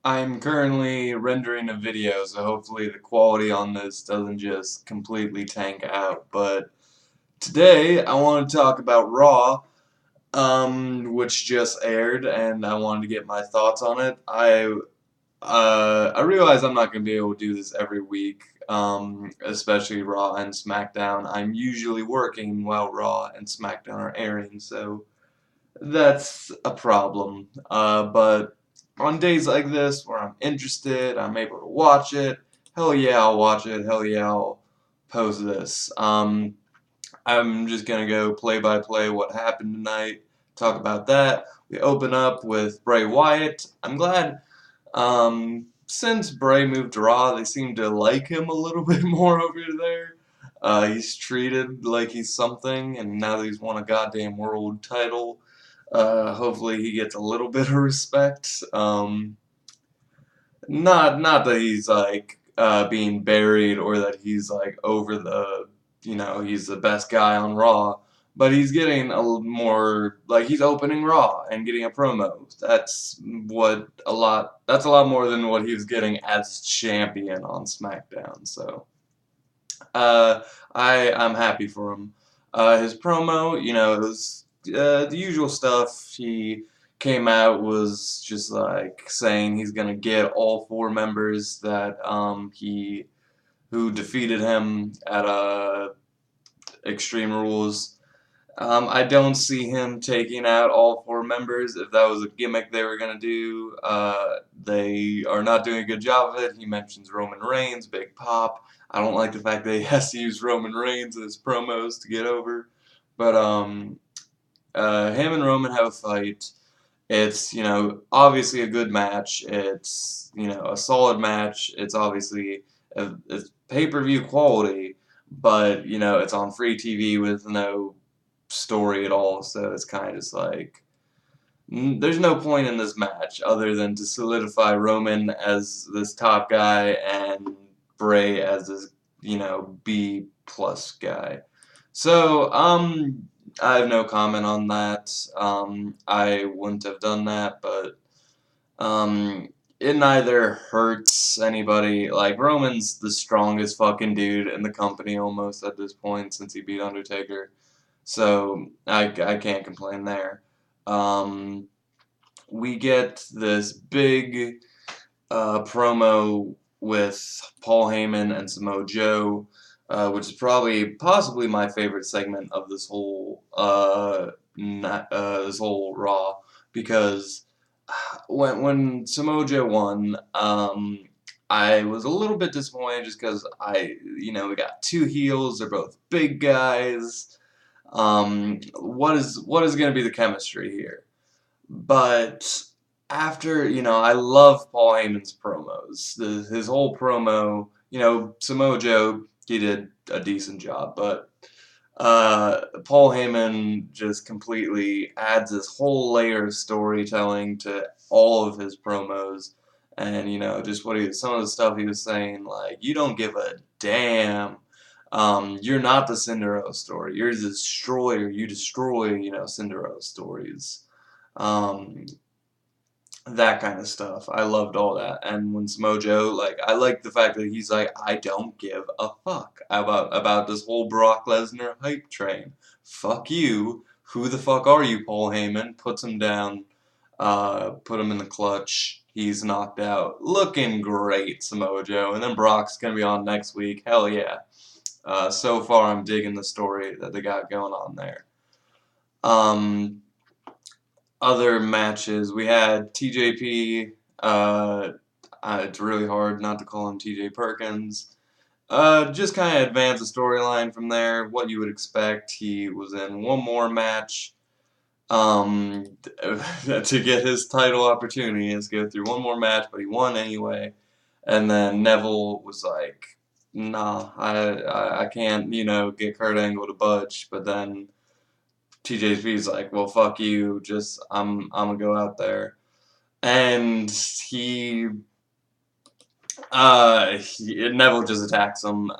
I'm currently rendering a video, so hopefully the quality on this doesn't just completely tank out. But today I want to talk about Raw, which just aired, and I wanted to get my thoughts on it. I realize I'm not going to be able to do this every week, especially Raw and SmackDown. I'm usually working while Raw and SmackDown are airing, so that's a problem. But on days like this where I'm interested, I'm able to watch it. Hell yeah, I'll watch it. Hell yeah, I'll post this. I'm just gonna go play by play what happened tonight. Talk about that. We open up with Bray Wyatt. I'm glad. Since Bray moved to Raw, they seem to like him a little bit more over there. He's treated like he's something, and now that he's won a goddamn world title, hopefully he gets a little bit of respect. Not that he's like being buried or that he's like over the, he's the best guy on Raw, but he's getting a little more, like, he's opening Raw and getting a promo. That's a lot more than what he was getting as champion on SmackDown. So I'm happy for him. His promo, it was the usual stuff. He came out, was just like saying he's gonna get all four members that who defeated him at Extreme Rules. I don't see him taking out all four members. If that was a gimmick they were gonna do, they are not doing a good job of it. He mentions Roman Reigns, Big Pop. I don't like the fact that he has to use Roman Reigns as promos to get over. But him and Roman have a fight. It's, obviously a good match. It's, a solid match. It's obviously it's pay-per-view quality, but, it's on free TV with no story at all, so it's kind of just like, there's no point in this match other than to solidify Roman as this top guy and Bray as this, B plus guy. So, I have no comment on that. I wouldn't have done that, but it neither hurts anybody. Like, Roman's the strongest fucking dude in the company almost at this point since he beat Undertaker. So I can't complain there. Um, we get this big promo with Paul Heyman and Samoa Joe, which is possibly my favorite segment of this whole Raw, because when Samoa Joe won, I was a little bit disappointed just because we got two heels. They're both big guys. What is going to be the chemistry here? But after, I love Paul Heyman's promos. His whole promo, Samoa Joe, he did a decent job, but Paul Heyman just completely adds this whole layer of storytelling to all of his promos. And, just some of the stuff he was saying, like, you don't give a damn. You're not the Cinderella story. You're the destroyer. You destroy, Cinderella stories. Um, that kind of stuff. I loved all that. And when Smojo, like, I like the fact that he's like, I don't give a fuck about this whole Brock Lesnar hype train. Fuck you. Who the fuck are you, Paul Heyman? Puts him down. Put him in the clutch. He's knocked out. Looking great, Samoa Joe. And then Brock's gonna be on next week. Hell yeah. So far, I'm digging the story that they got going on there. Other matches, we had TJP. It's really hard not to call him TJ Perkins. Just kind of advance the storyline from there. What you would expect. He was in one more match to get his title opportunity. He has to go through one more match, but he won anyway. And then Neville was like, nah, I can't, get Kurt Angle to budge. But then TJP's like, well, fuck you, I'm gonna go out there. And Neville just attacks him.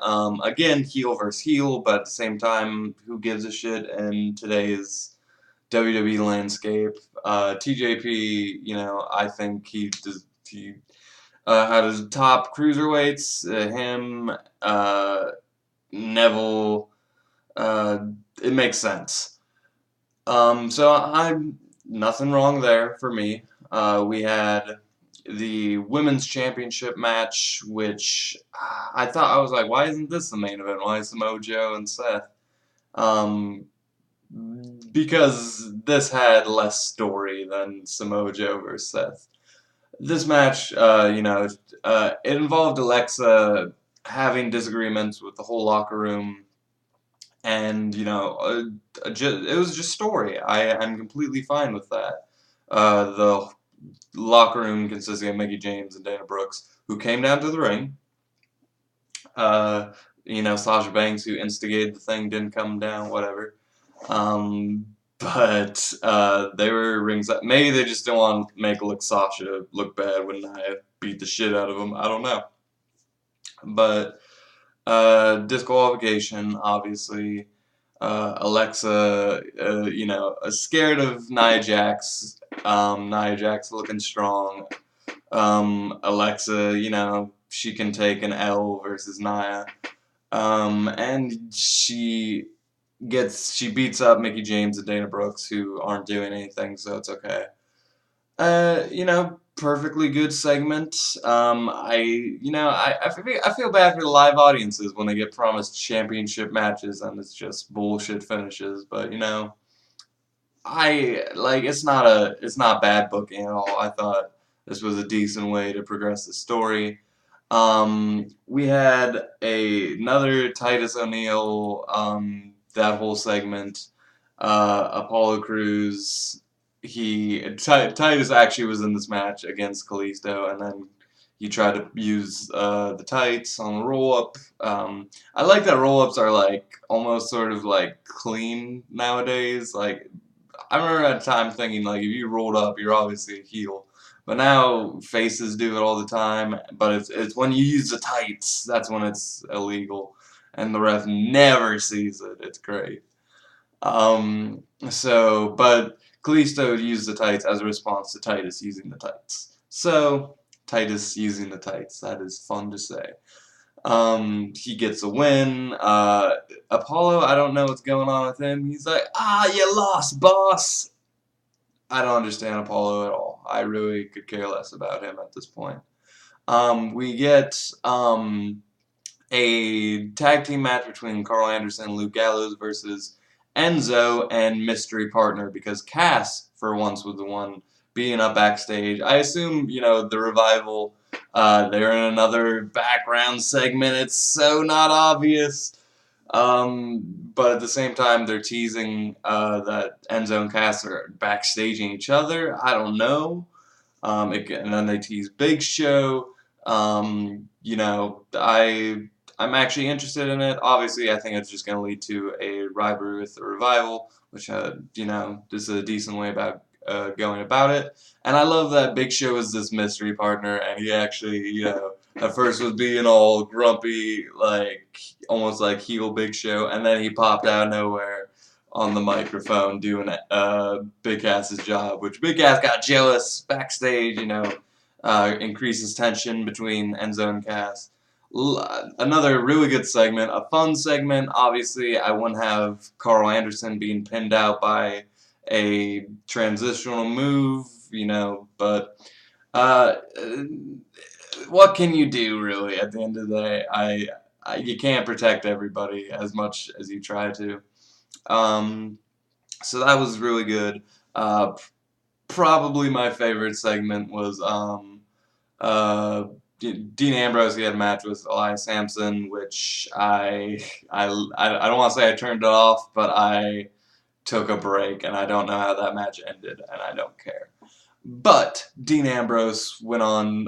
Again, heel versus heel, but at the same time, who gives a shit in today's WWE landscape? TJP, I think he had his top cruiserweights, him, Neville. Uh, it makes sense. So I'm nothing wrong there for me. We had the women's championship match, which I thought I was like, why isn't this the main event? Why is Samoa Joe and Seth? Um, because this had less story than Samoa Joe versus Seth. This match, it involved Alexa having disagreements with the whole locker room, and it was just story. I'm completely fine with that. The locker room consisting of Mickey James and Dana Brooks, who came down to the ring. Uh, Sasha Banks, who instigated the thing, didn't come down. Whatever. But they were ringside. Maybe they just didn't want to make Sasha look bad when Nia beat the shit out of him. I don't know. But disqualification, obviously. Alexa, is scared of Nia Jax. Nia Jax looking strong. Alexa, she can take an L versus Nia. And she beats up Mickey James and Dana Brooks, who aren't doing anything, so it's okay. Perfectly good segment. I feel bad for the live audiences when they get promised championship matches and it's just bullshit finishes. But it's not bad booking at all. I thought this was a decent way to progress the story. We had another Titus O'Neil. That whole segment. Apollo Crews. Titus actually was in this match against Kalisto, and then he tried to use the tights on the roll up. I like that roll ups are like almost sort of like clean nowadays. Like I remember at a time thinking like if you rolled up, you're obviously a heel. But now faces do it all the time. But it's when you use the tights that's when it's illegal, and the ref never sees it. It's great. But Kalisto used the tights as a response to Titus using the tights. So, Titus using the tights. That is fun to say. He gets a win. Apollo, I don't know what's going on with him. He's like, you lost, boss. I don't understand Apollo at all. I really could care less about him at this point. We get a tag team match between Carl Anderson and Luke Gallows versus Enzo and mystery partner, because Cass, for once, was the one being up backstage. I assume, the Revival, they're in another background segment. It's so not obvious. But at the same time, they're teasing that Enzo and Cass are backstaging each other. I don't know. And then they tease Big Show. I'm actually interested in it. Obviously, I think it's just going to lead to a rivalry with the Revival, which, this is a decent way about going about it. And I love that Big Show is this mystery partner, and he actually, at first was being all grumpy, like, almost like heel Big Show, and then he popped out of nowhere on the microphone doing Big Cass's job, which Big Cass got jealous backstage, increases tension between Enzo and Cass. Another really good segment, a fun segment. Obviously, I wouldn't have Carl Anderson being pinned out by a transitional move, but what can you do, really, at the end of the day? You can't protect everybody as much as you try to. So that was really good. Probably my favorite segment was Dean Ambrose. He had a match with Elias Sampson, which I don't want to say I turned it off, but I took a break, and I don't know how that match ended, and I don't care. But Dean Ambrose went on.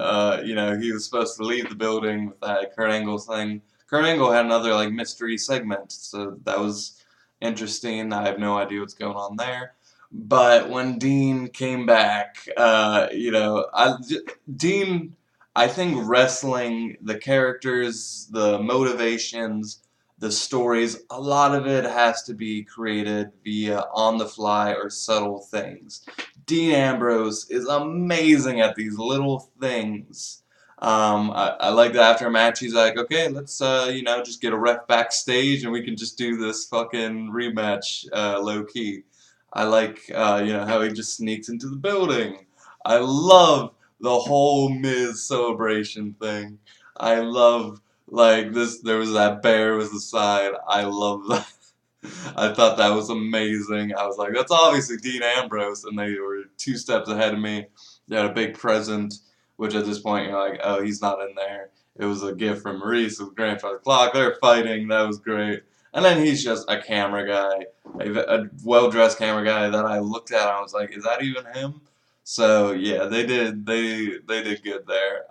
He was supposed to leave the building with that Kurt Angle thing. Kurt Angle had another mystery segment, so that was interesting. I have no idea what's going on there. But when Dean came back, Dean, I think wrestling, the characters, the motivations, the stories, a lot of it has to be created via on-the-fly or subtle things. Dean Ambrose is amazing at these little things. I like that after a match he's like, okay, let's you know, just get a ref backstage and we can just do this fucking rematch low key. I like you know, how he just sneaks into the building. I love the whole Miz celebration thing. I love like this. There was that bear was the side. I love that. I thought that was amazing. I was like, that's obviously Dean Ambrose, and they were 2 steps ahead of me. They had a big present, which at this point you're like, oh, he's not in there. It was a gift from Maurice with Grandfather Clock. They're fighting. That was great. And then he's just a camera guy, a well-dressed camera guy that I looked at and I was like, is that even him? So yeah, they did good there.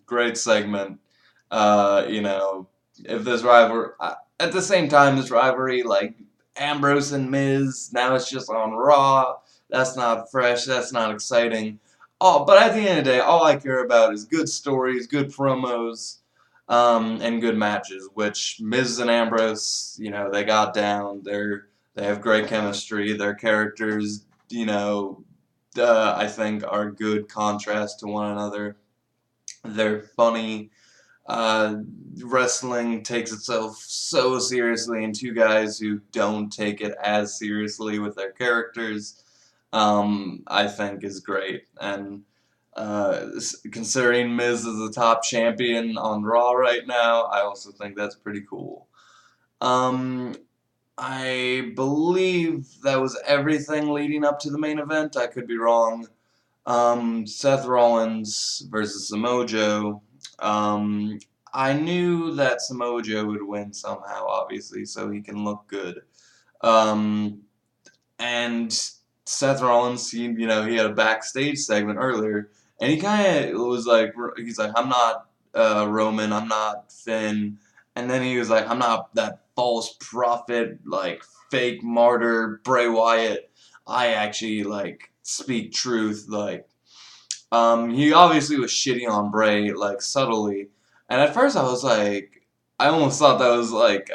Great segment. You know, if this rivalry at the same time, this rivalry like Ambrose and Miz, now it's just on Raw. That's not fresh. That's not exciting. Oh, but at the end of the day, all I care about is good stories, good promos, and good matches. Which Miz and Ambrose, you know, they got down. They have great chemistry. Their characters, you know, I think are good contrast to one another. They're funny. Uh, Wrestling takes itself so seriously, and two guys who don't take it as seriously with their characters, I think is great. And considering Miz is the top champion on Raw right now, I also think that's pretty cool. Um, I believe that was everything leading up to the main event. I could be wrong. Seth Rollins versus Samoa Joe. Um, I knew that Samoa Joe would win somehow, obviously, so he can look good. Um, and Seth Rollins, you know, he had a backstage segment earlier, and he kind of was like, he's like, I'm not Roman, I'm not Finn, and then he was like, I'm not that false prophet, like fake martyr Bray Wyatt. I actually like speak truth, like he obviously was shitting on Bray like subtly, and at first I was like, I almost thought that was like,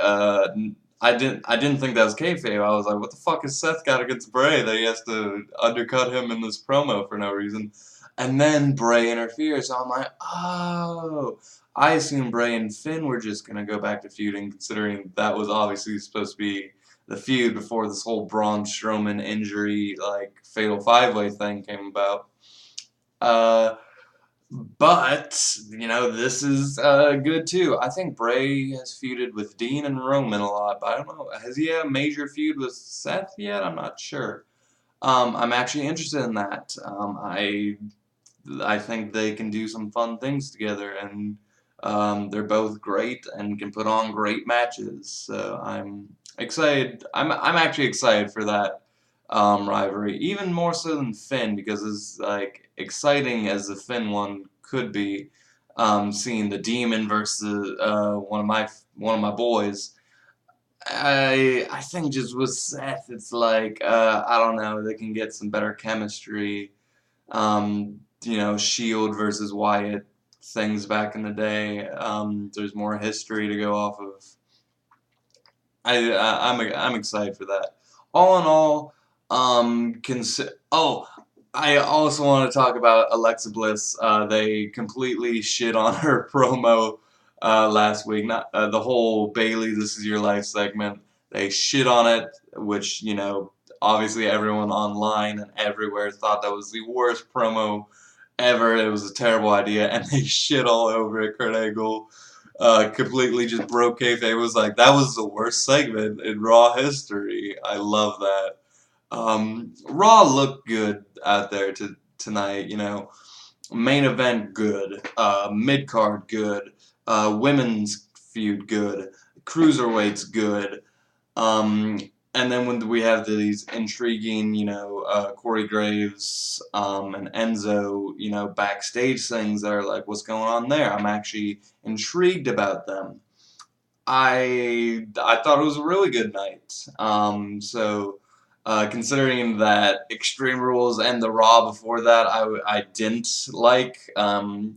I didn't think that was kayfabe. I was like, what the fuck has Seth got against Bray that he has to undercut him in this promo for no reason? And then Bray interferes, so I'm like, oh, I assumed Bray and Finn were just gonna go back to feuding, considering that was obviously supposed to be the feud before this whole Braun Strowman injury, like fatal five-way thing came about. Uh, but you know, this is good too. I think Bray has feuded with Dean and Roman a lot, but I don't know. Has he had a major feud with Seth yet? I'm not sure. I'm actually interested in that. I think they can do some fun things together, and they're both great and can put on great matches. So I'm excited. I'm actually excited for that rivalry, even more so than Finn, because as like exciting as the Finn one could be, seeing the Demon versus one of my boys. I think just with Seth, it's like I don't know. They can get some better chemistry. You know, Shield versus Wyatt things back in the day. There's more history to go off of. I'm excited for that. All in all, I also want to talk about Alexa Bliss. They completely shit on her promo last week. Not the whole Bailey "This Is Your Life" segment. They shit on it, which you know, obviously everyone online and everywhere thought that was the worst promo ever. It was a terrible idea, and they shit all over it. Kurt Angle completely just broke kayfabe. It was like that was the worst segment in Raw history. I love that. Raw looked good out there tonight. You know, main event good, mid card good, women's feud good, cruiserweights good. Um, and then when we have these intriguing, you know, Corey Graves and Enzo, you know, backstage things that are like, what's going on there? I'm actually intrigued about them. I thought it was a really good night. Considering that Extreme Rules and the Raw before that, I didn't like.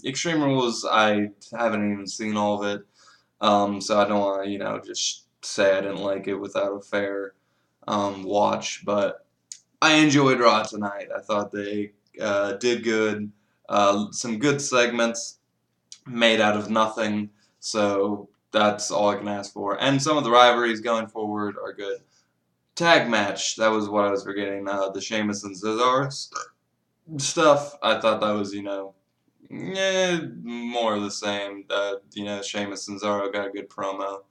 Extreme Rules, I haven't even seen all of it. So I don't want to, you know, just say I didn't like it without a fair watch, but I enjoyed Raw tonight. I thought they did good. Some good segments made out of nothing, so that's all I can ask for. And some of the rivalries going forward are good. Tag match, that was what I was forgetting. The Sheamus and Cesaro stuff, I thought that was, more of the same. Sheamus and Cesaro got a good promo.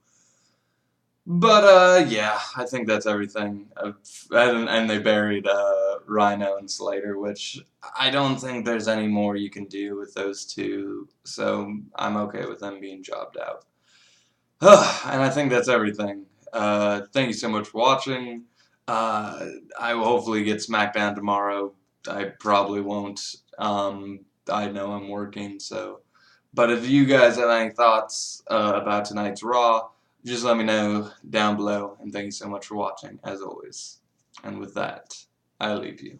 But yeah, I think that's everything. And they buried Rhino and Slater, which I don't think there's any more you can do with those two. So I'm okay with them being jobbed out. And I think that's everything. Thank you so much for watching. Uh, I will hopefully get SmackDown tomorrow. I probably won't. I know I'm working, so. But if you guys have any thoughts about tonight's Raw, just let me know down below. And thank you so much for watching, as always. And with that, I leave you.